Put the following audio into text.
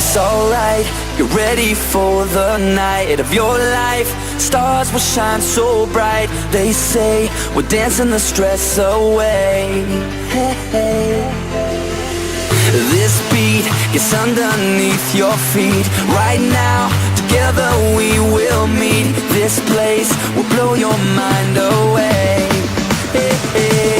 It's alright, get ready for the night of your life. Stars will shine so bright. They say we're dancing the stress away. Hey, hey. This beat gets underneath your feet. Right now, together we will meet. This place will blow your mind away. Hey, hey.